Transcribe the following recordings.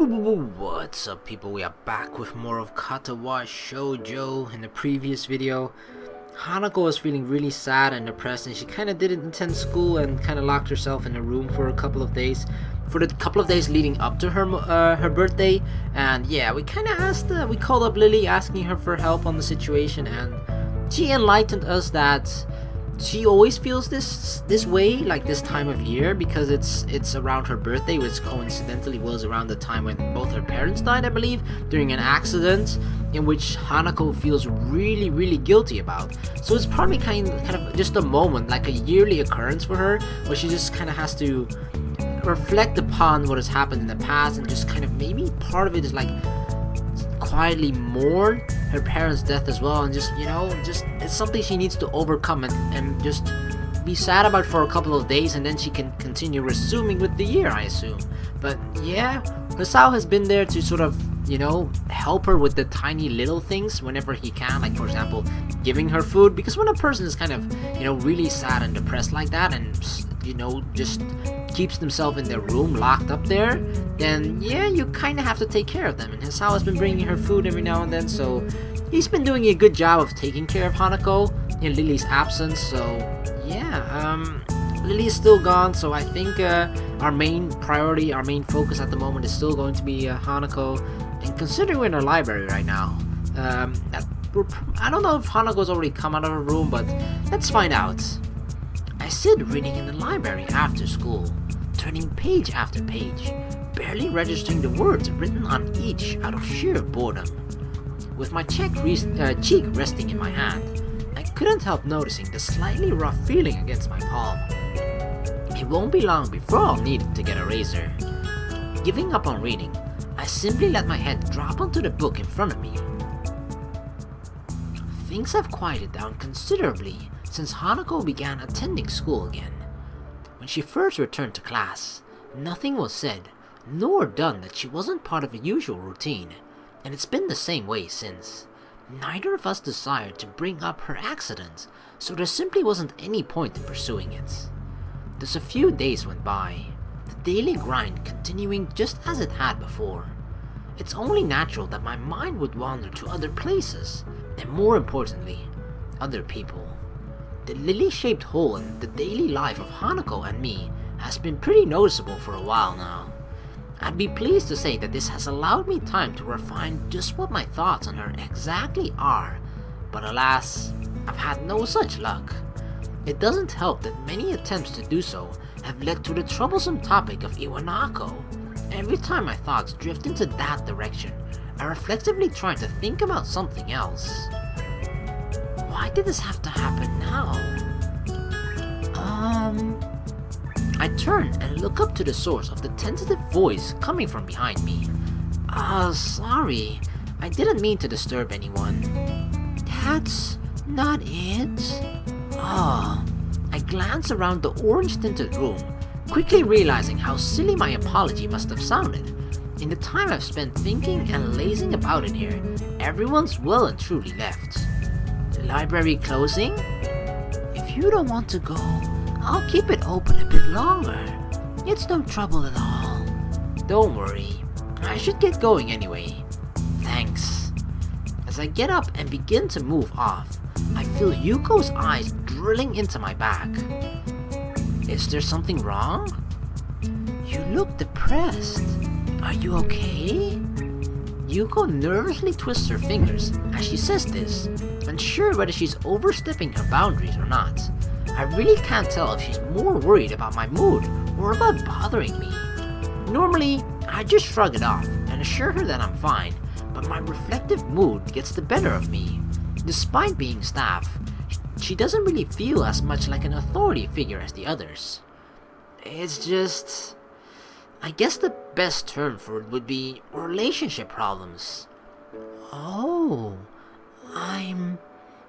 What's up, people? We are back with more of Katawa Shoujo. In the previous video, Hanako was feeling really sad and depressed, and she kind of didn't attend school and kind of locked herself in a room for a couple of days. For the couple of days leading up to her birthday, and yeah, we kind of we called up Lilly asking her for help on the situation, and she enlightened us that she always feels this way, like this time of year, because it's around her birthday, which coincidentally was around the time when both her parents died, I believe, during an accident in which Hanako feels really guilty about. So it's probably kind of just a moment, like a yearly occurrence for her, where she just kind of has to reflect upon what has happened in the past, and just kind of maybe part of it is like quietly mourn her parents' death as well, and just it's something she needs to overcome and just be sad about for a couple of days, and then she can continue resuming with the year, I assume. But yeah, Hisao has been there to sort of help her with the tiny little things whenever he can, like for example giving her food, because when a person is kind of really sad and depressed like that, and just keeps themselves in their room locked up there, then yeah, you kind of have to take care of them. And Hisao has been bringing her food every now and then, so he's been doing a good job of taking care of Hanako in Lily's absence. So yeah, Lily is still gone, so I think our main priority, our main focus at the moment is still going to be Hanako. And considering we're in our library right now, I don't know if Hanako's already come out of her room, but let's find out. I sit reading in the library after school, turning page after page, barely registering the words written on each out of sheer boredom. With my cheek resting in my hand, I couldn't help noticing the slightly rough feeling against my palm. It won't be long before I'll need it to get a razor. Giving up on reading, I simply let my head drop onto the book in front of me. Things have quieted down considerably since Hanako began attending school again. When she first returned to class, nothing was said nor done that she wasn't part of a usual routine, and it's been the same way since. Neither of us desired to bring up her accident, so there simply wasn't any point in pursuing it. Thus a few days went by, the daily grind continuing just as it had before. It's only natural that my mind would wander to other places, and more importantly, other people. The lily-shaped hole in the daily life of Hanako and me has been pretty noticeable for a while now. I'd be pleased to say that this has allowed me time to refine just what my thoughts on her exactly are, but alas, I've had no such luck. It doesn't help that many attempts to do so have led to the troublesome topic of Iwanako. Every time my thoughts drift into that direction, I reflectively try to think about something else. Why did this have to happen now? I turn and look up to the source of the tentative voice coming from behind me. Sorry, I didn't mean to disturb anyone. That's not it? I glance around the orange-tinted room, quickly realizing how silly my apology must have sounded. In the time I've spent thinking and lazing about in here, everyone's well and truly left. The library closing? If you don't want to go, I'll keep it open a bit longer. It's no trouble at all. Don't worry, I should get going anyway. Thanks. As I get up and begin to move off, I feel Yuko's eyes drilling into my back. Is there something wrong? You look depressed. Are you okay? Yuko nervously twists her fingers as she says this, unsure whether she's overstepping her boundaries or not. I really can't tell if she's more worried about my mood or about bothering me. Normally, I just shrug it off and assure her that I'm fine, but my reflective mood gets the better of me. Despite being staff, she doesn't really feel as much like an authority figure as the others. It's just, I guess the best term for it would be relationship problems. Oh, I'm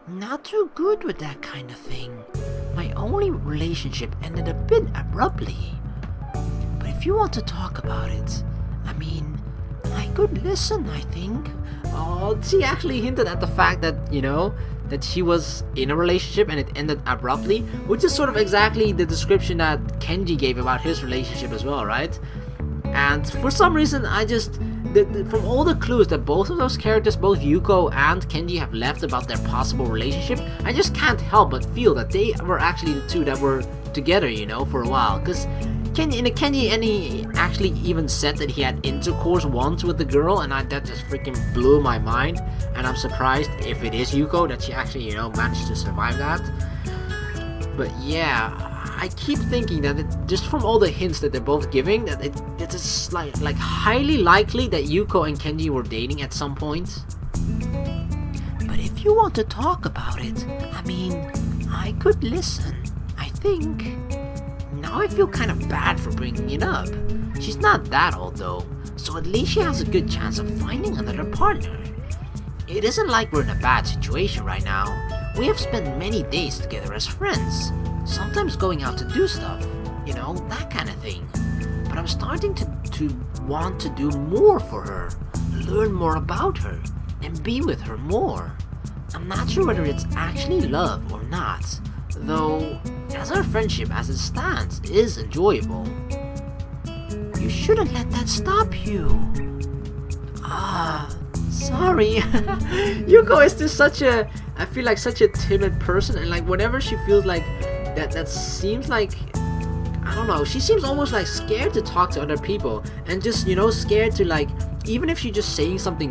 not too good with that kind of thing. My only relationship ended a bit abruptly. But if you want to talk about it, I mean, I could listen, I think. Oh, she actually hinted at the fact that, that she was in a relationship and it ended abruptly, which is sort of exactly the description that Kenji gave about his relationship as well, right? And for some reason, I just, from all the clues that both of those characters, both Yuko and Kenji, have left about their possible relationship, I just can't help but feel that they were actually the two that were together, you know, for a while. Because Kenji actually even said that he had intercourse once with the girl, and that just freaking blew my mind. And I'm surprised, if it is Yuko, that she actually, you know, managed to survive that. But yeah, I keep thinking that just from all the hints that they're both giving, that it's like highly likely that Yuko and Kenji were dating at some point. But if you want to talk about it, I mean, I could listen, I think. Now I feel kind of bad for bringing it up. She's not that old though, so at least she has a good chance of finding another partner. It isn't like we're in a bad situation right now. We have spent many days together as friends, sometimes going out to do stuff, you know, that kind of thing. But I'm starting to want to do more for her, learn more about her, and be with her more. I'm not sure whether it's actually love or not, though as our friendship as it stands is enjoyable. You shouldn't let that stop you. Sorry. Yuko is just I feel like such a timid person, and like whenever she feels like that seems like, I don't know, she seems almost like scared to talk to other people, and just, you know, scared to, like, even if she's just saying something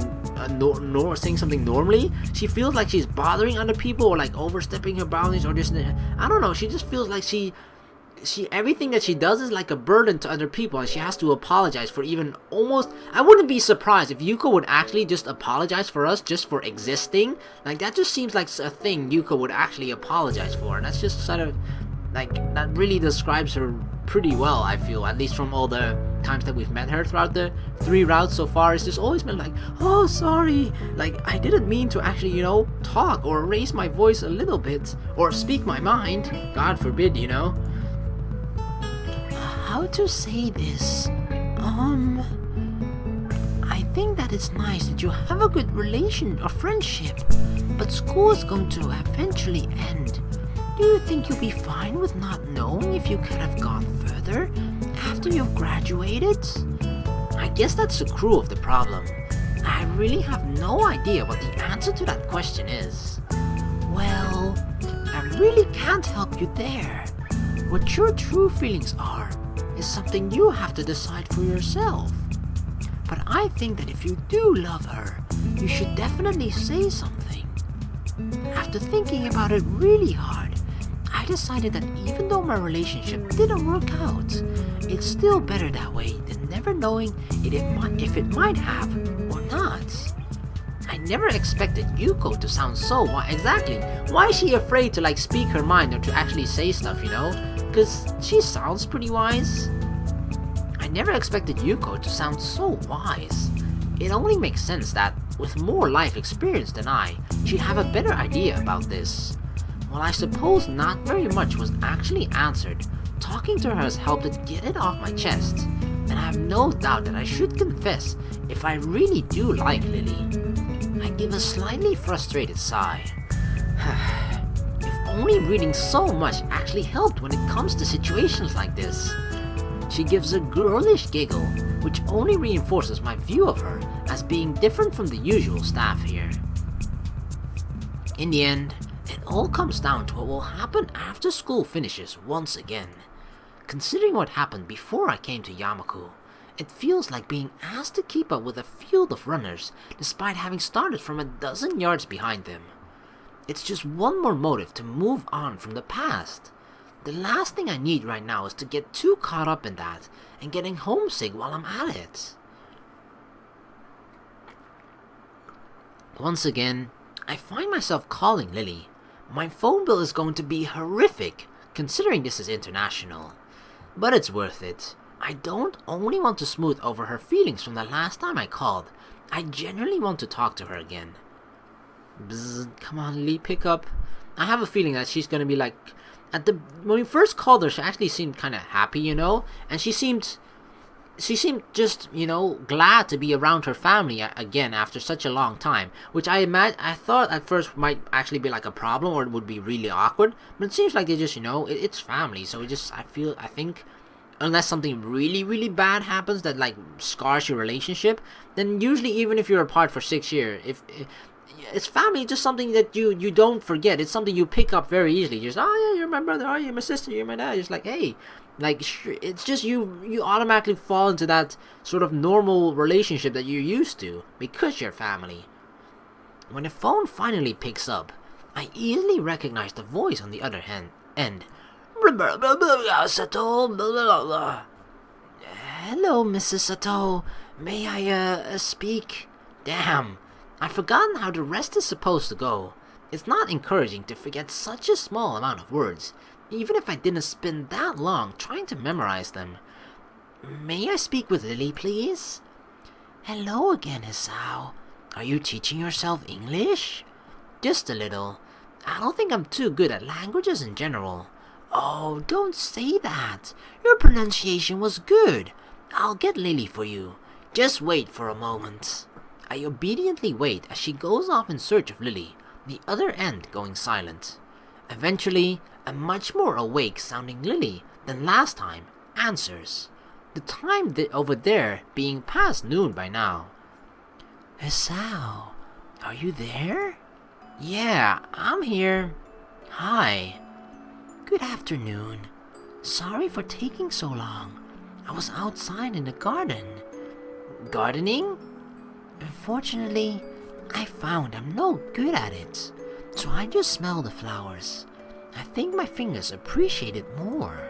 saying something normally, she feels like she's bothering other people or like overstepping her boundaries, or just, I don't know, she just feels like she everything that she does is like a burden to other people, and she has to apologize for even almost. I wouldn't be surprised if Yuko would actually just apologize for us just for existing. Like, that just seems like a thing Yuko would actually apologize for, and that's just sort of like, that really describes her pretty well, I feel, at least from all the times that we've met her throughout the 3 routes so far. It's just always been like, oh, sorry, like, I didn't mean to actually, you know, talk or raise my voice a little bit or speak my mind, God forbid, you know. How to say this? I think that it's nice that you have a good relation or friendship, but school is going to eventually end. Do you think you'll be fine with not knowing if you could have gone further after you've graduated? I guess that's the crew of the problem. I really have no idea what the answer to that question is. Well, I really can't help you there. What your true feelings are is something you have to decide for yourself. But I think that if you do love her, you should definitely say something. After thinking about it really hard, I decided that even though my relationship didn't work out, it's still better that way than never knowing if it might have or not. I never expected Yuko to sound so exactly. Why is she afraid to, like, speak her mind or to actually say stuff, you know? Because she sounds pretty wise. I never expected Yuko to sound so wise. It only makes sense that, with more life experience than I, she'd have a better idea about this. While I suppose not very much was actually answered, talking to her has helped it get it off my chest, and I have no doubt that I should confess if I really do like Lilly. I give a slightly frustrated sigh. If only reading so much actually helped when it comes to situations like this. She gives a girlish giggle, which only reinforces my view of her as being different from the usual staff here. In the end, it all comes down to what will happen after school finishes once again. Considering what happened before I came to Yamaku, it feels like being asked to keep up with a field of runners despite having started from a dozen yards behind them. It's just one more motive to move on from the past. The last thing I need right now is to get too caught up in that and getting homesick while I'm at it. Once again, I find myself calling Lilly. My phone bill is going to be horrific, considering this is international. But it's worth it. I don't only want to smooth over her feelings from the last time I called. I genuinely want to talk to her again. Bzz, come on, Lilly, pick up. I have a feeling that she's gonna be like... when we first called her, she actually seemed kind of happy, you know? And she seemed just, you know, glad to be around her family again after such a long time, which I thought at first might actually be like a problem or it would be really awkward, but it seems like they just, you know, it's family, so I think unless something really, really bad happens that like scars your relationship, then usually even if you're apart for 6 years, if it's family, just something that you don't forget. It's something you pick up very easily. Just, oh yeah, you're my brother, oh you're my sister, you're my dad. Just like, hey, like it's just you automatically fall into that sort of normal relationship that you're used to because you're family. When the phone finally picks up, I easily recognize the voice on the other end. Hello, Mrs. Sato. May I speak? Damn, I've forgotten how the rest is supposed to go. It's not encouraging to forget such a small amount of words, even if I didn't spend that long trying to memorize them. May I speak with Lilly, please? Hello again, Hisao. Are you teaching yourself English? Just a little. I don't think I'm too good at languages in general. Oh, don't say that. Your pronunciation was good. I'll get Lilly for you. Just wait for a moment. I obediently wait as she goes off in search of Lilly, the other end going silent. Eventually, a much more awake-sounding Lilly than last time answers, the time over there being past noon by now. Hisao, are you there? Yeah, I'm here. Hi. Good afternoon. Sorry for taking so long. I was outside in the garden. Gardening? Unfortunately, I found I'm no good at it, so I just smell the flowers. I think my fingers appreciate it more.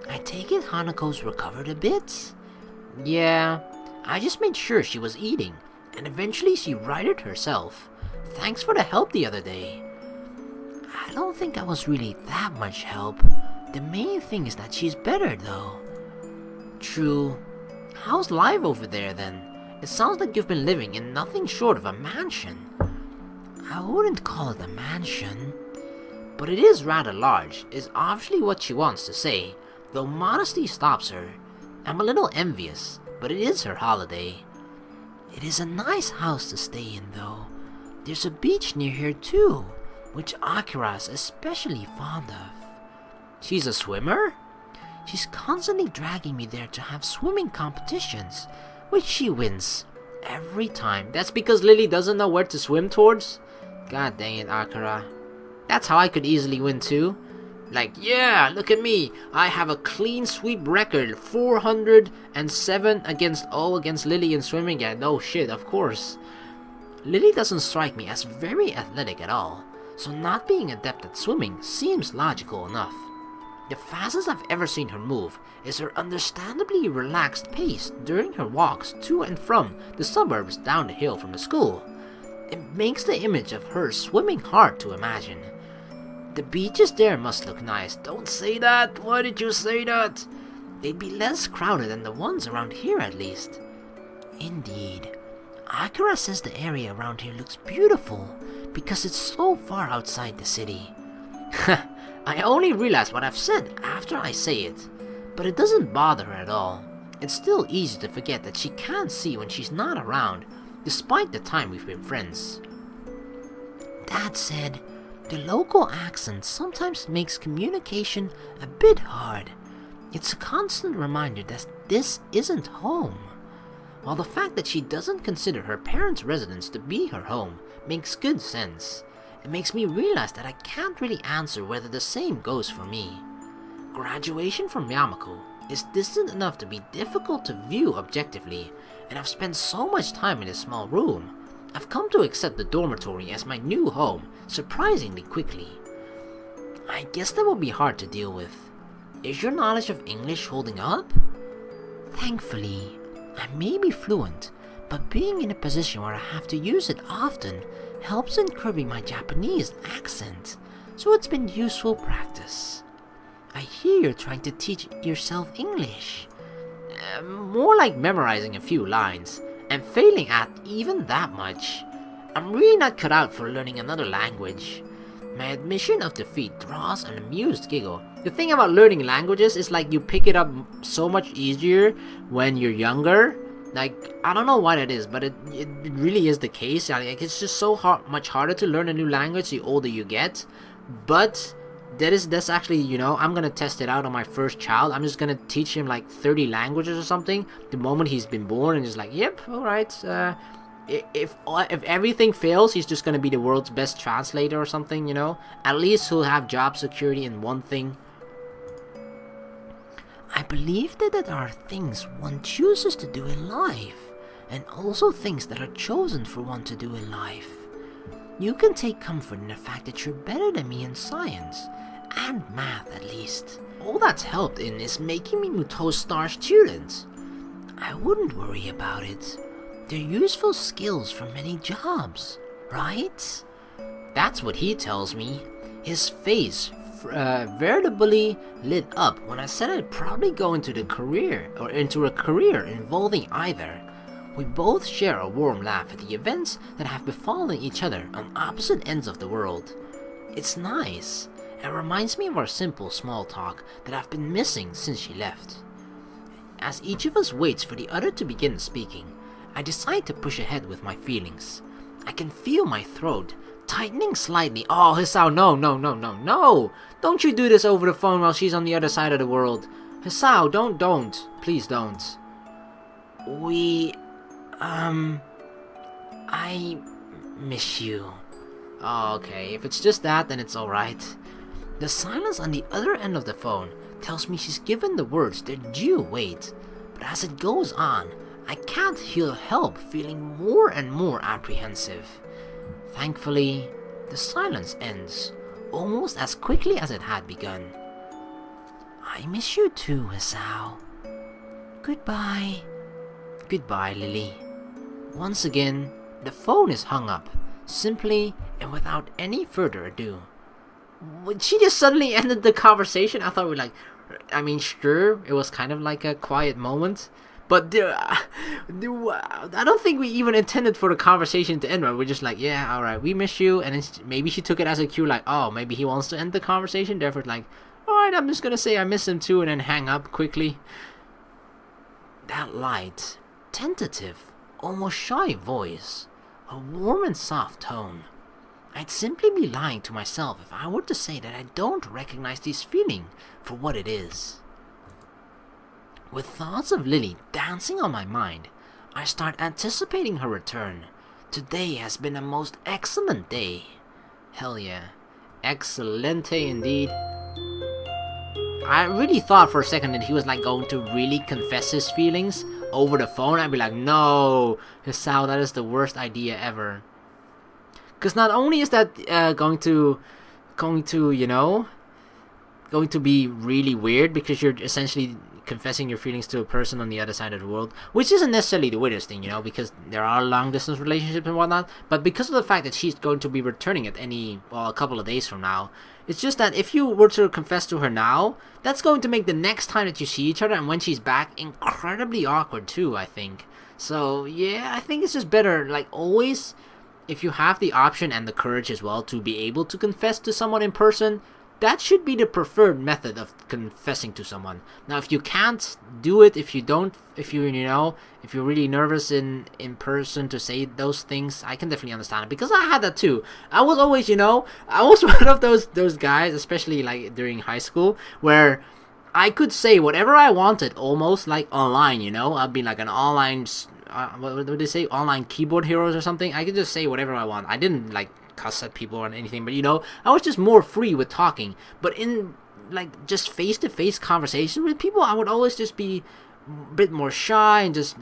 I take it Hanako's recovered a bit? Yeah, I just made sure she was eating, and eventually she righted herself. Thanks for the help the other day. I don't think I was really that much help. The main thing is that she's better though. True. How's life over there then? It sounds like you've been living in nothing short of a mansion. I wouldn't call it a mansion, but it is rather large, is obviously what she wants to say, though modesty stops her. I'm a little envious, but it is her holiday. It is a nice house to stay in though. There's a beach near here too, which Akira's especially fond of. She's a swimmer? She's constantly dragging me there to have swimming competitions, which she wins every time. That's because Lilly doesn't know where to swim towards? God dang it, Akira. That's how I could easily win too. Like, yeah, look at me. I have a clean sweep record. 407 against Lilly in swimming. Yeah, no shit, of course. Lilly doesn't strike me as very athletic at all, so not being adept at swimming seems logical enough. The fastest I've ever seen her move is her understandably relaxed pace during her walks to and from the suburbs down the hill from the school. It makes the image of her swimming hard to imagine. The beaches there must look nice. Don't say that! Why did you say that? They'd be less crowded than the ones around here at least. Indeed. Akira says the area around here looks beautiful because it's so far outside the city. I only realize what I've said after I say it, but it doesn't bother her at all. It's still easy to forget that she can't see when she's not around, despite the time we've been friends. That said, the local accent sometimes makes communication a bit hard. It's a constant reminder that this isn't home. While the fact that she doesn't consider her parents' residence to be her home makes good sense, it makes me realize that I can't really answer whether the same goes for me. Graduation from Yamaku is distant enough to be difficult to view objectively, and I've spent so much time in this small room. I've come to accept the dormitory as my new home surprisingly quickly. I guess that will be hard to deal with. Is your knowledge of English holding up? Thankfully, I may be fluent, but being in a position where I have to use it often helps in curbing my Japanese accent, so it's been useful practice. I hear you're trying to teach yourself English. More like memorizing a few lines, and failing at even that much. I'm really not cut out for learning another language. My admission of defeat draws an amused giggle. The thing about learning languages is like you pick it up so much easier when you're younger. Like, I don't know why that is, but it really is the case. Like, it's just so much harder to learn a new language the older you get. But that's actually, you know, I'm gonna test it out on my first child. I'm just gonna teach him like 30 languages or something the moment he's been born, and just like, yep, all right. If everything fails, he's just gonna be the world's best translator or something, you know. At least he'll have job security in one thing. I believe that there are things one chooses to do in life, and also things that are chosen for one to do in life. You can take comfort in the fact that you're better than me in science, and math at least. All that's helped in is making me Muto's star student. I wouldn't worry about it. They're useful skills for many jobs, right? That's what he tells me. His face veritably lit up when I said I'd probably go into a career involving either. We both share a warm laugh at the events that have befallen each other on opposite ends of the world. It's nice, and reminds me of our simple small talk that I've been missing since she left. As each of us waits for the other to begin speaking, I decide to push ahead with my feelings. I can feel my throat tightening slightly. Oh, Hisao, no. Don't you do this over the phone while she's on the other side of the world. Hisao, don't. Please don't. I miss you. Oh, okay, if it's just that, then it's alright. The silence on the other end of the phone tells me she's given the words their due weight, but as it goes on, I can't help feeling more and more apprehensive. Thankfully, the silence ends almost as quickly as it had begun. I miss you too, Hisao. Goodbye. Goodbye, Lilly. Once again, the phone is hung up, simply and without any further ado. When she just suddenly ended the conversation, I thought we were like, I mean, sure, it was kind of like a quiet moment, but I don't think we even intended for the conversation to end. Right? We're just like, yeah, all right, we miss you, and then maybe she took it as a cue, like, oh, maybe he wants to end the conversation. Therefore, like, all right, I'm just gonna say I miss him too, and then hang up quickly. That light, tentative, almost shy voice, a warm and soft tone. I'd simply be lying to myself if I were to say that I don't recognize this feeling for what it is. With thoughts of Lilly dancing on my mind, I start anticipating her return. Today has been a most excellent day. Hell yeah. Excelente indeed. I really thought for a second that he was like going to really confess his feelings over the phone. I'd be like, no, Hisao, that is the worst idea ever. Because not only is that going to be really weird, because you're essentially confessing your feelings to a person on the other side of the world, which isn't necessarily the weirdest thing, because there are long distance relationships and whatnot, but because of the fact that she's going to be returning at a couple of days from now, it's just that if you were to confess to her now, that's going to make the next time that you see each other and when she's back incredibly awkward too, I think. So yeah, I think it's just better, like always, if you have the option and the courage as well to be able to confess to someone in person, that should be the preferred method of confessing to someone. Now, if you can't do it, if you're really nervous in person to say those things, I can definitely understand it, because I had that too. I was always, I was one of those guys, especially like during high school, where I could say whatever I wanted, almost like online. I'd be like an online, what would they say, online keyboard heroes or something. I could just say whatever I want. I didn't like cuss at people or anything, but I was just more free with talking. But in like just face-to-face conversation with people, I would always just be a bit more shy and just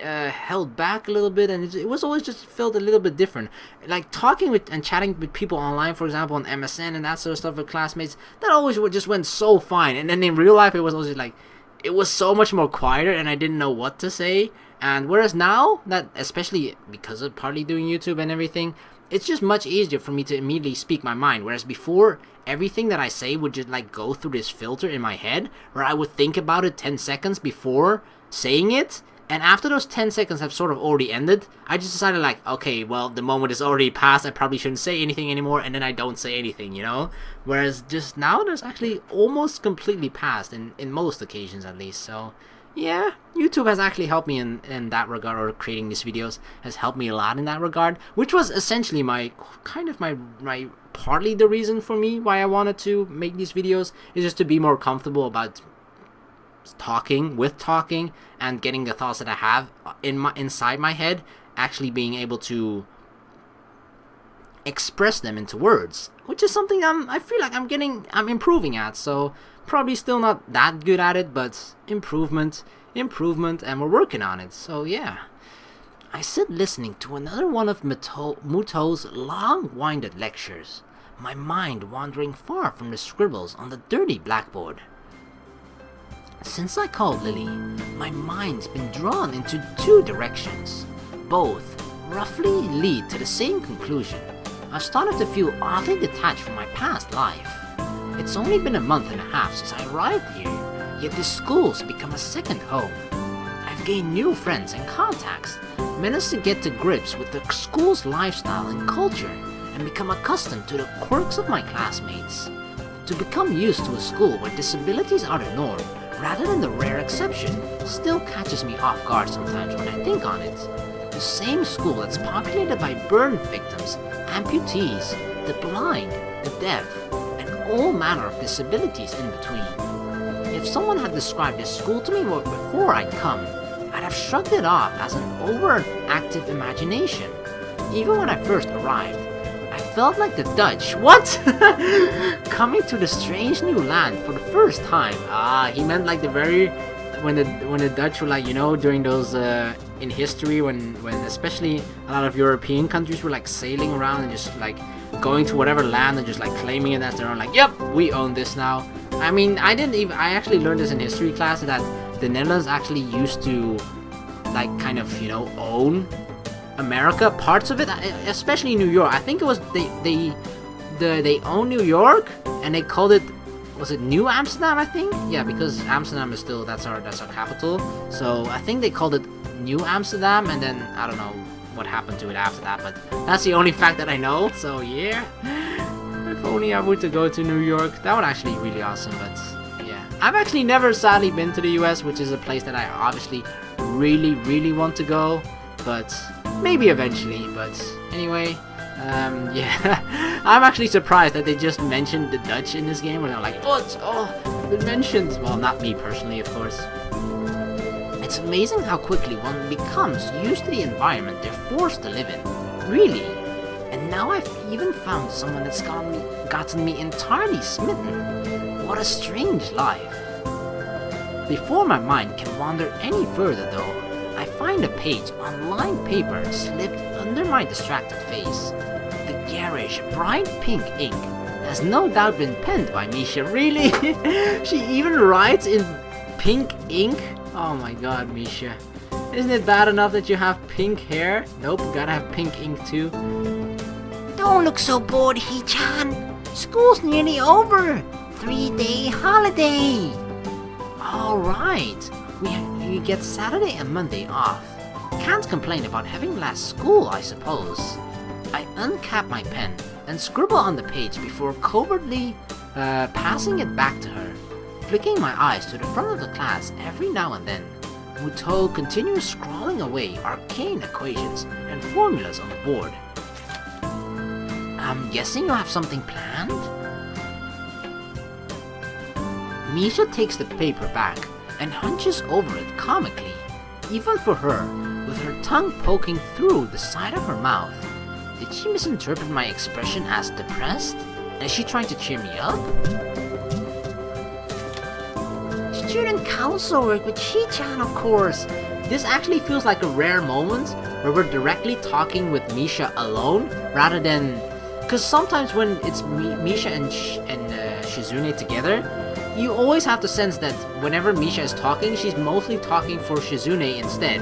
held back a little bit, and it was always just felt a little bit different. Like talking with and chatting with people online, for example, on MSN and that sort of stuff with classmates, that always just went so fine. And then in real life, it was always like, it was so much more quieter, and I didn't know what to say. And whereas now, that especially because of partly doing YouTube and everything, it's just much easier for me to immediately speak my mind. Whereas before, everything that I say would just like go through this filter in my head, where I would think about it 10 seconds before saying it. And after those 10 seconds have sort of already ended, I just decided like, okay, well, the moment is already passed. I probably shouldn't say anything anymore. And then I don't say anything, Whereas just now, there's actually almost completely passed in most occasions at least. So yeah, YouTube has actually helped me in that regard, or creating these videos has helped me a lot in that regard, which was essentially my partly the reason for me why I wanted to make these videos, is just to be more comfortable about talking and getting the thoughts that I have inside my head actually being able to express them into words, which is something I feel like I'm improving at. So probably still not that good at it, but improvement, and we're working on it. So yeah, I sit listening to another one of Muto's long-winded lectures, my mind wandering far from the scribbles on the dirty blackboard. Since I called Lilly, my mind's been drawn into two directions. Both roughly lead to the same conclusion. I've started to feel oddly detached from my past life. It's only been a month and a half since I arrived here, yet this school's become a second home. I've gained new friends and contacts, managed to get to grips with the school's lifestyle and culture, and become accustomed to the quirks of my classmates. To become used to a school where disabilities are the norm, rather than the rare exception, still catches me off guard sometimes when I think on it. The same school that's populated by burn victims, amputees, the blind, the deaf, and all manner of disabilities in between. If someone had described this school to me before I'd come, I'd have shrugged it off as an overactive imagination. Even when I first arrived, I felt like the Dutch. What? Coming to the strange new land for the first time. He meant like when the Dutch were like, during those in history when especially a lot of European countries were like sailing around and just like going to whatever land and just like claiming it as their own, like, yep, we own this now. I mean, I actually learned this in history class, that the Netherlands actually used to like kind of own America, parts of it, especially New York. I think it was they own New York and they called it, was it New Amsterdam, I think? Yeah, because Amsterdam is still, that's our capital. So I think they called it New Amsterdam, and then I don't know what happened to it after that, but that's the only fact that I know. So yeah, if only I were to go to New York, that would actually be really awesome. But yeah, I've actually never sadly been to the US, which is a place that I obviously really want to go, but maybe eventually. But anyway, yeah, I'm actually surprised that they just mentioned the Dutch in this game, and they're like, what? Oh, they mentioned. Well, not me personally, of course. It's amazing how quickly one becomes used to the environment they're forced to live in. Really. And now I've even found someone that's gotten me entirely smitten. What a strange life. Before my mind can wander any further though, I find a page on lined paper slipped under my distracted face. The garish, bright pink ink has no doubt been penned by Misha. Really? She even writes in pink ink? Oh my god, Misha. Isn't it bad enough that you have pink hair? Nope, you gotta have pink ink too. Don't look so bored, Hee-chan. School's nearly over. 3-day holiday. Alright. We get Saturday and Monday off. Can't complain about having last school, I suppose. I uncap my pen and scribble on the page before covertly passing it back to her. Flicking my eyes to the front of the class every now and then, Muto continues scrawling away arcane equations and formulas on the board. I'm guessing you have something planned? Misha takes the paper back and hunches over it comically, even for her, with her tongue poking through the side of her mouth. Did she misinterpret my expression as depressed? Is she trying to cheer me up? Student council work with Hee-chan, of course. This actually feels like a rare moment where we're directly talking with Misha alone, rather than... Because sometimes when it's Misha and Shizune together, you always have the sense that whenever Misha is talking, she's mostly talking for Shizune instead,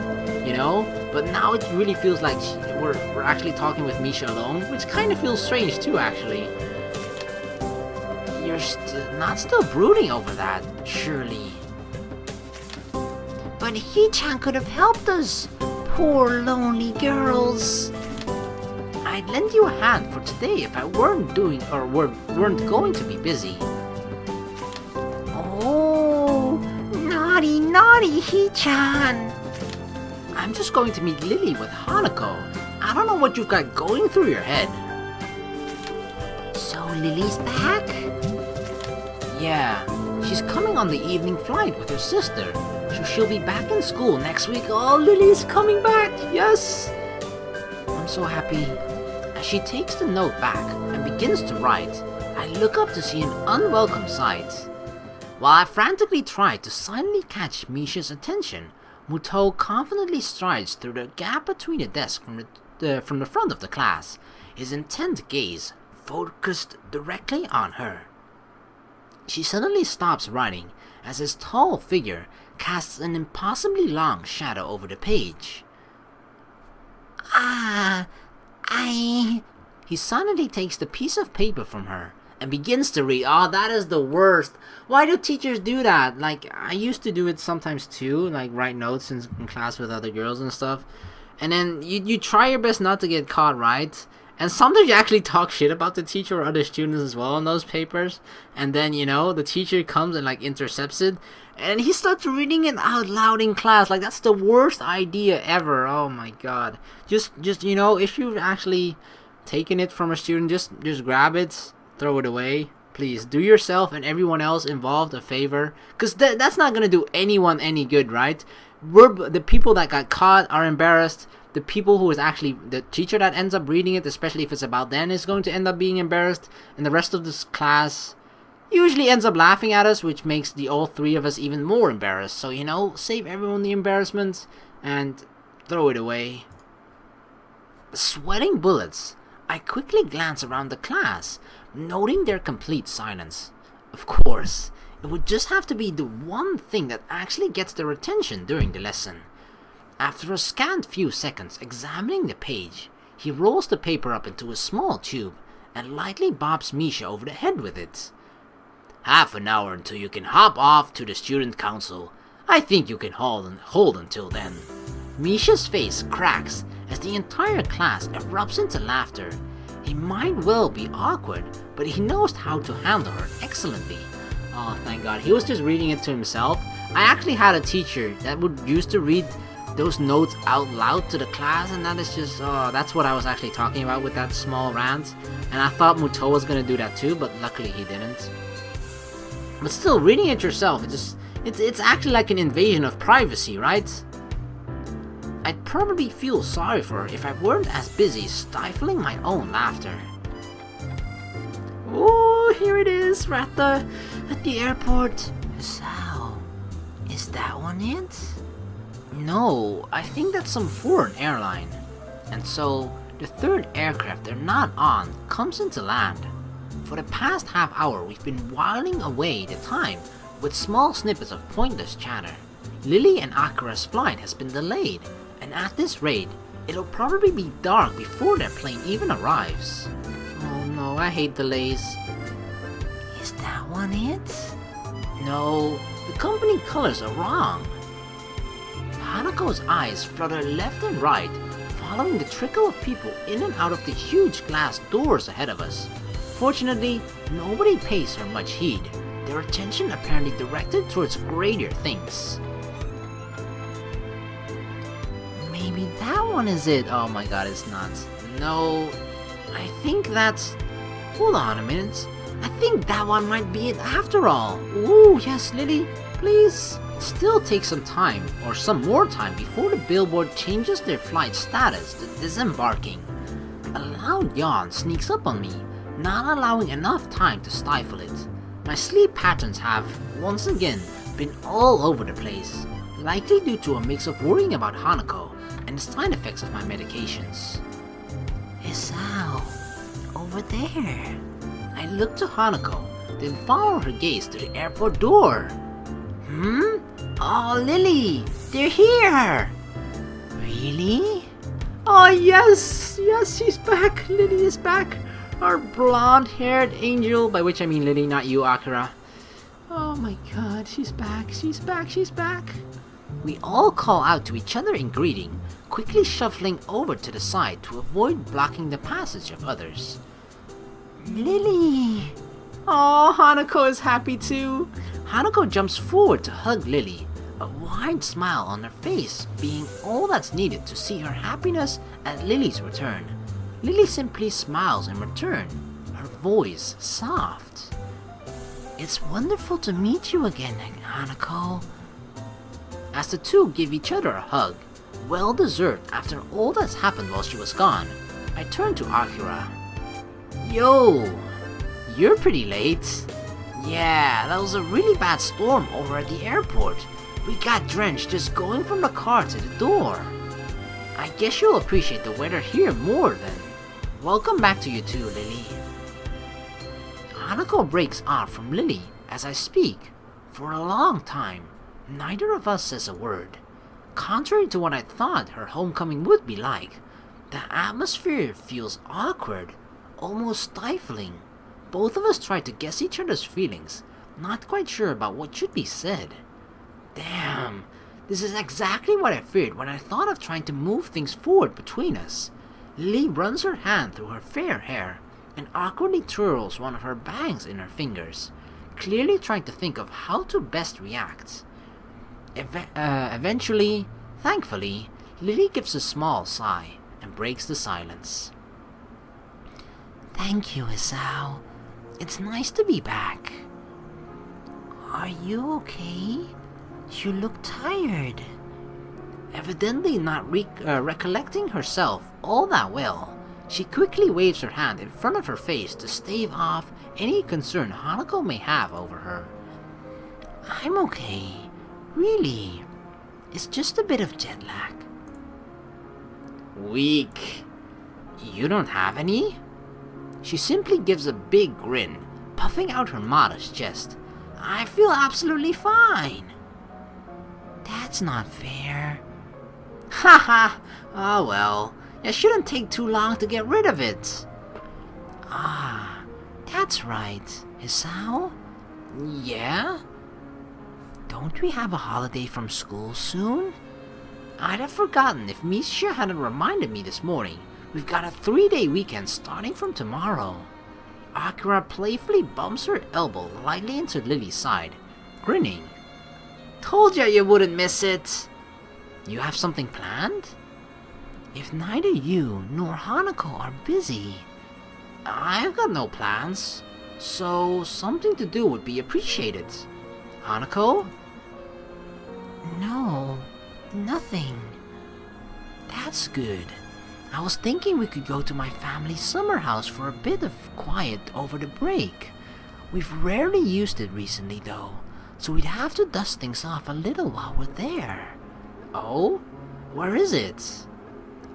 But now it really feels like we're actually talking with Misha alone, which kind of feels strange too, actually. You're not still brooding over that, surely. But Hee-chan could have helped us. Poor lonely girls. I'd lend you a hand for today if I weren't going to be busy. Oh, naughty naughty, He-chan. I'm just going to meet Lilly with Hanako. I don't know what you've got going through your head. So Lily's back? Yeah, she's coming on the evening flight with her sister. So she'll be back in school next week. Oh, Lily's coming back, yes! I'm so happy. As she takes the note back and begins to write, I look up to see an unwelcome sight. While I frantically try to silently catch Misha's attention, Muto confidently strides through the gap between the desk from the front of the class, his intent gaze focused directly on her. She suddenly stops writing as his tall figure casts an impossibly long shadow over the page. He suddenly takes the piece of paper from her and begins to read. Oh, that is the worst. Why do teachers do that? Like, I used to do it sometimes too, like write notes in class with other girls and stuff. And then you try your best not to get caught, right? And sometimes you actually talk shit about the teacher or other students as well in those papers. And then, the teacher comes and like intercepts it. And he starts reading it out loud in class. Like, that's the worst idea ever. Oh my god. Just if you've actually taken it from a student, just grab it, throw it away. Please, do yourself and everyone else involved a favor. Because that's not going to do anyone any good, right? The people that got caught are embarrassed. The people who is actually, the teacher that ends up reading it, especially if it's about them, is going to end up being embarrassed. And the rest of this class usually ends up laughing at us, which makes the all three of us even more embarrassed. So, save everyone the embarrassment and throw it away. Sweating bullets, I quickly glance around the class, noting their complete silence. Of course, it would just have to be the one thing that actually gets their attention during the lesson. After a scant few seconds examining the page, he rolls the paper up into a small tube and lightly bops Misha over the head with it. Half an hour until you can hop off to the student council. I think you can hold until then. Misha's face cracks as the entire class erupts into laughter. He might well be awkward, but he knows how to handle her excellently. Oh, thank God. He was just reading it to himself. I actually had a teacher that used to read those notes out loud to the class, and that is just, that's what I was actually talking about with that small rant. And I thought Muto was gonna do that too, but luckily he didn't. But still, reading it yourself, it's actually like an invasion of privacy, right? I'd probably feel sorry for her if I weren't as busy stifling my own laughter. Oh, here it is, at the airport. So, is that one it? No, I think that's some foreign airline. And so, the third aircraft they're not on comes into land. For the past half hour, we've been whiling away the time with small snippets of pointless chatter. Lilly and Akira's flight has been delayed, and at this rate, it'll probably be dark before their plane even arrives. Oh no, I hate delays. Is that one it? No, the company colors are wrong. Hanako's eyes flutter left and right, following the trickle of people in and out of the huge glass doors ahead of us. Fortunately, nobody pays her much heed, their attention apparently directed towards greater things. Maybe that one is it. Oh my god, it's not. No, I think that's... Hold on a minute. I think that one might be it after all. Ooh, yes, Lilly, please. Still take some time, or some more time, before the billboard changes their flight status to disembarking. A loud yawn sneaks up on me, not allowing enough time to stifle it. My sleep patterns have, once again, been all over the place, likely due to a mix of worrying about Hanako and the side effects of my medications. Hisao, over there. I look to Hanako, then follow her gaze to the airport door. Oh, Lilly, they're here! Really? Oh, yes, she's back. Lilly is back. Our blonde-haired angel, by which I mean Lilly, not you, Akira. Oh my god, she's back. We all call out to each other in greeting, quickly shuffling over to the side to avoid blocking the passage of others. Lilly! Oh, Hanako is happy too. Hanako jumps forward to hug Lilly, a wide smile on her face being all that's needed to see her happiness at Lily's return. Lily simply smiles in return, her voice soft. "It's wonderful to meet you again, Hanako." As the two give each other a hug, well deserved after all that's happened while she was gone, I turn to Akira. "Yo, you're pretty late." "Yeah, that was a really bad storm over at the airport. We got drenched just going from the car to the door." "I guess you'll appreciate the weather here more then. Welcome back to you too, Lily." Hanako breaks off from Lily as I speak. For a long time, neither of us says a word. Contrary to what I thought her homecoming would be like, the atmosphere feels awkward, almost stifling. Both of us try to guess each other's feelings, not quite sure about what should be said. Damn, this is exactly what I feared when I thought of trying to move things forward between us. Lily runs her hand through her fair hair and awkwardly twirls one of her bangs in her fingers, clearly trying to think of how to best react. Eventually, thankfully, Lily gives a small sigh and breaks the silence. "Thank you, Hisao. It's nice to be back." "Are you okay? You look tired." Evidently not recollecting herself all that well, she quickly waves her hand in front of her face to stave off any concern Hanako may have over her. "I'm okay. Really. It's just a bit of jet lag." "Weak. You don't have any?" She simply gives a big grin, puffing out her modest chest. "I feel absolutely fine." "That's not fair." "Haha, ah well, it shouldn't take too long to get rid of it." "Ah, that's right. Hisao?" "Yeah?" "Don't we have a holiday from school soon?" "I'd have forgotten if Misha hadn't reminded me this morning. We've got a 3-day weekend starting from tomorrow." Akira playfully bumps her elbow lightly into Lily's side, grinning. "Told ya you wouldn't miss it." "You have something planned?" "If neither you nor Hanako are busy." "I've got no plans, so something to do would be appreciated. Hanako?" "No, nothing." "That's good. I was thinking we could go to my family's summer house for a bit of quiet over the break. We've rarely used it recently though, so we'd have to dust things off a little while we're there." "Oh? Where is it?"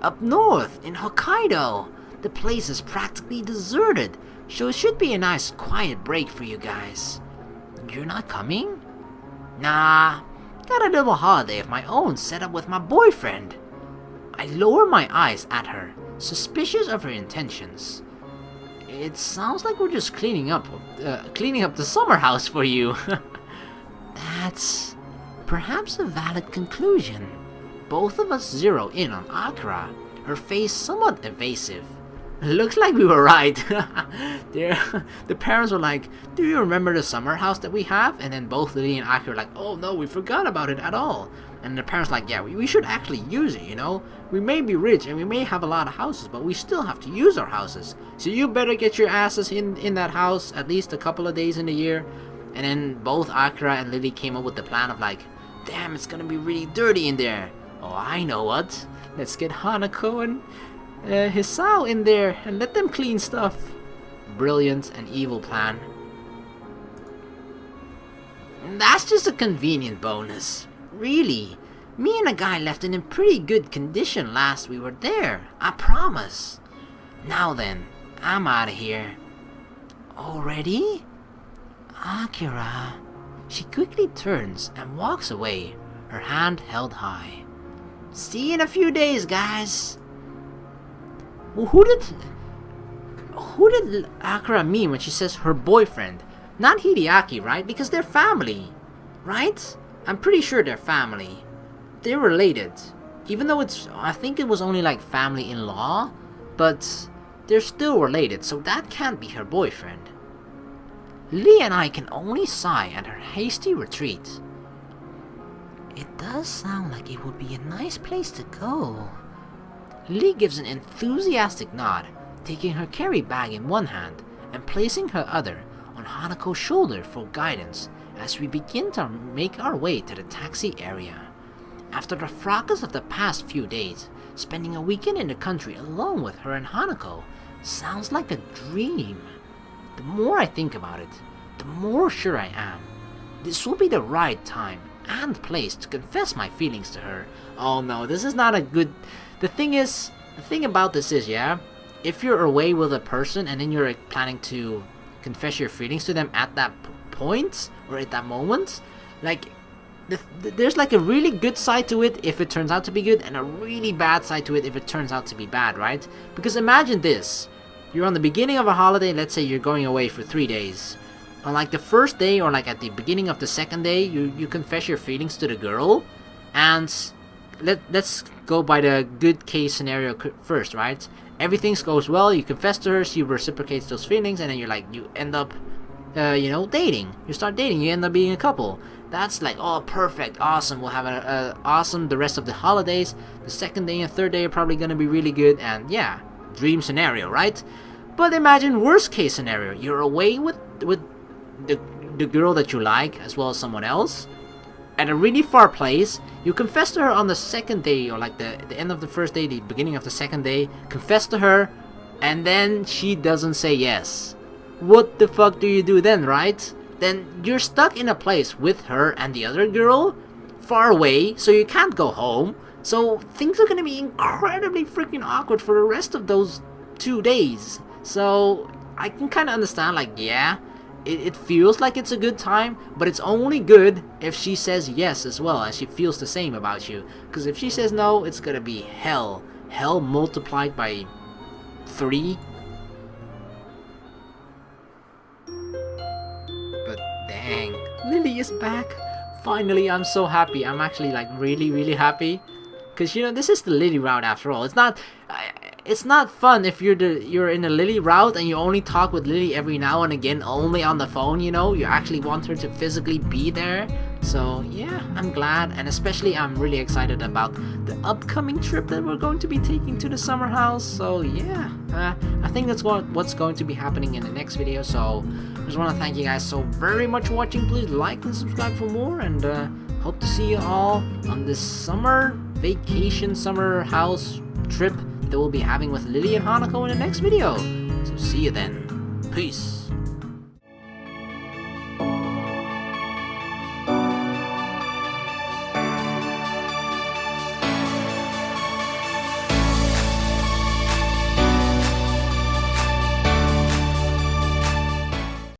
"Up north, in Hokkaido. The place is practically deserted, so it should be a nice quiet break for you guys." "You're not coming?" "Nah, got a little holiday of my own set up with my boyfriend." I lower my eyes at her, suspicious of her intentions. "It sounds like we're just cleaning up the summer house for you." "That's perhaps a valid conclusion." Both of us zero in on Akira, her face somewhat evasive. "Looks like we were right." The parents were like, "Do you remember the summer house that we have?" And then both Lily and Akira were like, "Oh no, we forgot about it at all." And the parents were like, "Yeah, we should actually use it, you know? We may be rich and we may have a lot of houses, but we still have to use our houses. So you better get your asses in that house at least a couple of days in the year." And then both Akira and Lily came up with the plan of like, "Damn, it's gonna be really dirty in there. Oh, I know what. Let's get Hanako and Hisao in there and let them clean stuff." Brilliant and evil plan. "That's just a convenient bonus. Really, me and a guy left it in pretty good condition last we were there, I promise. Now then, I'm out of here." "Already?" "Akira." She quickly turns and walks away, her hand held high. "See you in a few days, guys." Well, who did Akira mean when she says her boyfriend? Not Hideaki, right? Because they're family, right? I'm pretty sure they're family. They're related. Even though I think it was only like family-in-law, but they're still related, so that can't be her boyfriend. Lee and I can only sigh at her hasty retreat. It does sound like it would be a nice place to go. Lilly gives an enthusiastic nod, taking her carry bag in one hand and placing her other on Hanako's shoulder for guidance as we begin to make our way to the taxi area. After the fracas of the past few days, spending a weekend in the country alone with her and Hanako sounds like a dream. The more I think about it, the more sure I am this will be the right time and place to confess my feelings to her. Oh no, this is not a good... The thing about this is, yeah, if you're away with a person and then you're planning to confess your feelings to them at that point or at that moment, like there's like a really good side to it if it turns out to be good, and a really bad side to it if it turns out to be bad, right? Because imagine this: you're on the beginning of a holiday, let's say you're going away for 3 days. On like the first day or like at the beginning of the second day, you confess your feelings to the girl, and let's go by the good case scenario first, right? Everything goes well, you confess to her, she reciprocates those feelings, and then you end up dating. You start dating, you end up being a couple. That's like, oh, perfect, awesome, we'll have a awesome the rest of the holidays. The second day and third day are probably gonna be really good, and yeah, dream scenario, right? But imagine worst case scenario: you're away with the girl that you like, as well as someone else, at a really far place. You confess to her on the second day, or like the end of the first day, the beginning of the second day, confess to her, and then she doesn't say yes. What the fuck do you do then, right? Then you're stuck in a place with her and the other girl, far away, so you can't go home. So things are gonna be incredibly freaking awkward for the rest of those 2 days. So I can kind of understand, like, yeah, it feels like it's a good time, but it's only good if she says yes as well, and she feels the same about you. Because if she says no, it's gonna be hell multiplied by 3. But dang, Lilly is back. Finally, I'm so happy. I'm actually like really happy, because this is the Lilly route after all. It's not fun if you're in a Lilly route and you only talk with Lilly every now and again, only on the phone. You actually want her to physically be there. So yeah, I'm glad, and especially I'm really excited about the upcoming trip that we're going to be taking to the summer house. So yeah, I think that's what's going to be happening in the next video. So I just want to thank you guys so very much for watching. Please like and subscribe for more, and hope to see you all on this summer house trip that we'll be having with Lilly and Hanako in the next video. So see you then. Peace.